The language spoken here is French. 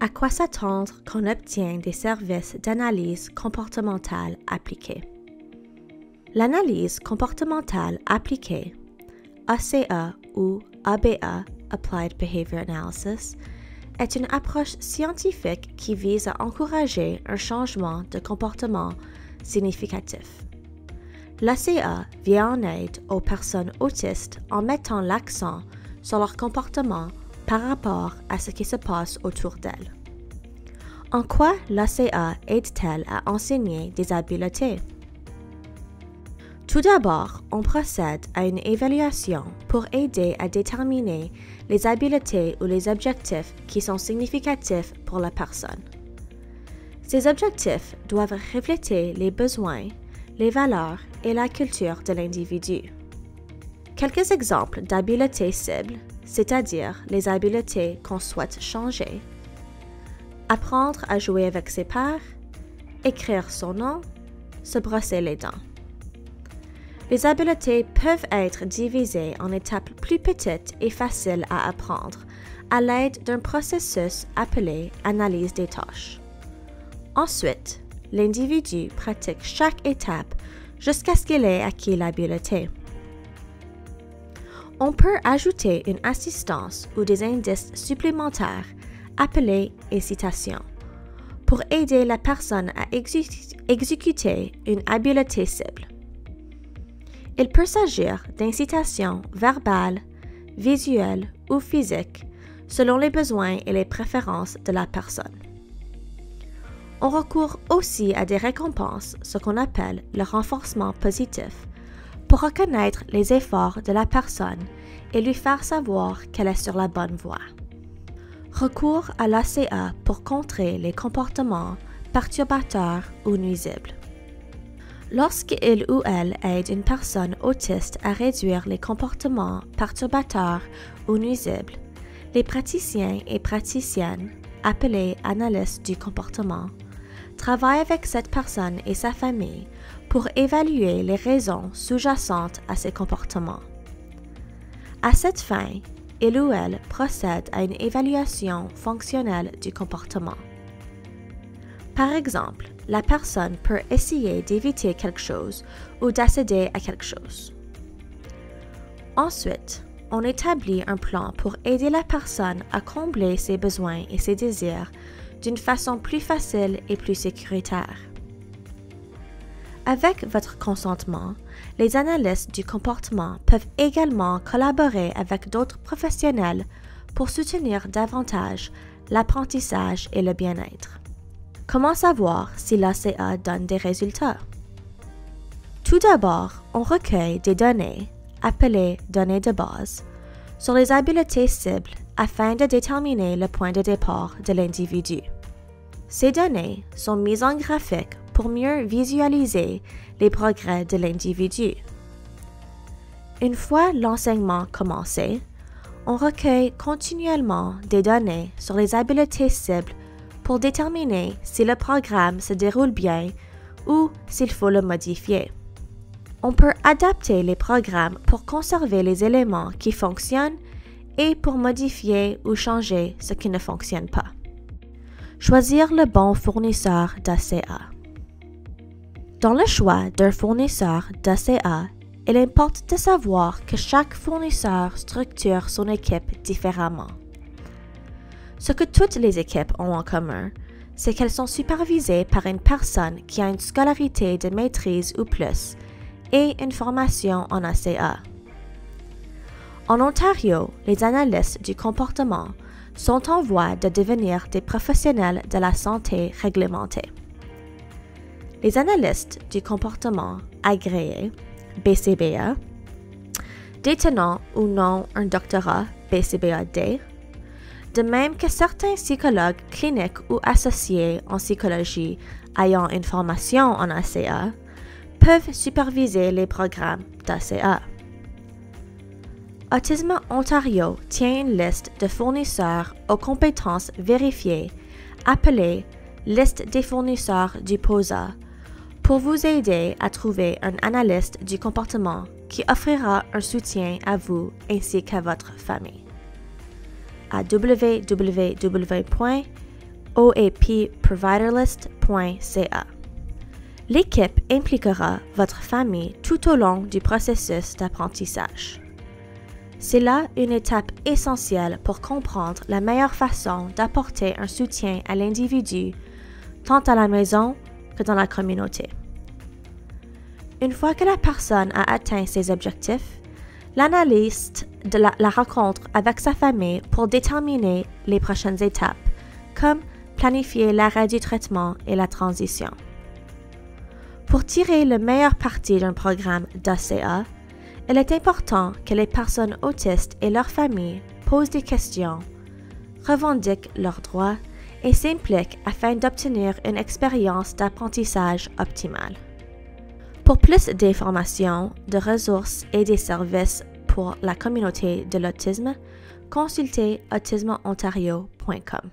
À quoi s'attendre quand on obtient des services d'analyse comportementale appliquée? L'analyse comportementale appliquée, ACA ou ABA, Applied Behavior Analysis, est une approche scientifique qui vise à encourager un changement de comportement significatif. L'ACA vient en aide aux personnes autistes en mettant l'accent sur leur comportement par rapport à ce qui se passe autour d'elles. En quoi l'ACA aide-t-elle à enseigner des habiletés? Tout d'abord, on procède à une évaluation pour aider à déterminer les habiletés ou les objectifs qui sont significatifs pour la personne. Ces objectifs doivent refléter les besoins, les valeurs et la culture de l'individu. Quelques exemples d'habiletés cibles, c'est-à-dire les habiletés qu'on souhaite changer: apprendre à jouer avec ses pairs, écrire son nom, se brosser les dents. Les habiletés peuvent être divisées en étapes plus petites et faciles à apprendre à l'aide d'un processus appelé analyse des tâches. Ensuite, l'individu pratique chaque étape jusqu'à ce qu'il ait acquis l'habileté. On peut ajouter une assistance ou des indices supplémentaires appelés incitations pour aider la personne à exécuter une habileté cible. Il peut s'agir d'incitations verbales, visuelles ou physiques selon les besoins et les préférences de la personne. On recourt aussi à des récompenses, ce qu'on appelle le renforcement positif, pour reconnaître les efforts de la personne et lui faire savoir qu'elle est sur la bonne voie. Recours à l'ACA pour contrer les comportements perturbateurs ou nuisibles. Lorsqu'il ou elle aide une personne autiste à réduire les comportements perturbateurs ou nuisibles, les praticiens et praticiennes, appelés analystes du comportement, travaillent avec cette personne et sa famille pour évaluer les raisons sous-jacentes à ces comportements. À cette fin, il ou elle procède à une évaluation fonctionnelle du comportement. Par exemple, la personne peut essayer d'éviter quelque chose ou d'accéder à quelque chose. Ensuite, on établit un plan pour aider la personne à combler ses besoins et ses désirs d'une façon plus facile et plus sécuritaire. Avec votre consentement, les analystes du comportement peuvent également collaborer avec d'autres professionnels pour soutenir davantage l'apprentissage et le bien-être. Comment savoir si l'ACA donne des résultats? Tout d'abord, on recueille des données, appelées données de base, sur les habiletés cibles afin de déterminer le point de départ de l'individu. Ces données sont mises en graphique pour mieux visualiser les progrès de l'individu. Une fois l'enseignement commencé, on recueille continuellement des données sur les habiletés cibles pour déterminer si le programme se déroule bien ou s'il faut le modifier. On peut adapter les programmes pour conserver les éléments qui fonctionnent et pour modifier ou changer ce qui ne fonctionne pas. Choisir le bon fournisseur d'ACA. Dans le choix d'un fournisseur d'ACA, il importe de savoir que chaque fournisseur structure son équipe différemment. Ce que toutes les équipes ont en commun, c'est qu'elles sont supervisées par une personne qui a une scolarité de maîtrise ou plus et une formation en ACA. En Ontario, les analystes du comportement sont en voie de devenir des professionnels de la santé réglementés. Les analystes du comportement agréés, BCBA, détenant ou non un doctorat BCBA-D, de même que certains psychologues cliniques ou associés en psychologie ayant une formation en ACA, peuvent superviser les programmes d'ACA. Autisme Ontario tient une liste de fournisseurs aux compétences vérifiées, appelée Liste des fournisseurs du POSA, pour vous aider à trouver un analyste du comportement qui offrira un soutien à vous ainsi qu'à votre famille. À www.ontario.ca/list. oapproviderlist.ca. L'équipe impliquera votre famille tout au long du processus d'apprentissage. C'est là une étape essentielle pour comprendre la meilleure façon d'apporter un soutien à l'individu, tant à la maison que dans la communauté. Une fois que la personne a atteint ses objectifs, l'analyste la rencontre avec sa famille pour déterminer les prochaines étapes, comme planifier l'arrêt du traitement et la transition. Pour tirer le meilleur parti d'un programme d'ACA, il est important que les personnes autistes et leurs familles posent des questions, revendiquent leurs droits et s'impliquent afin d'obtenir une expérience d'apprentissage optimale. Pour plus d'informations, de ressources et des services pour la communauté de l'autisme, consultez autismeontario.com.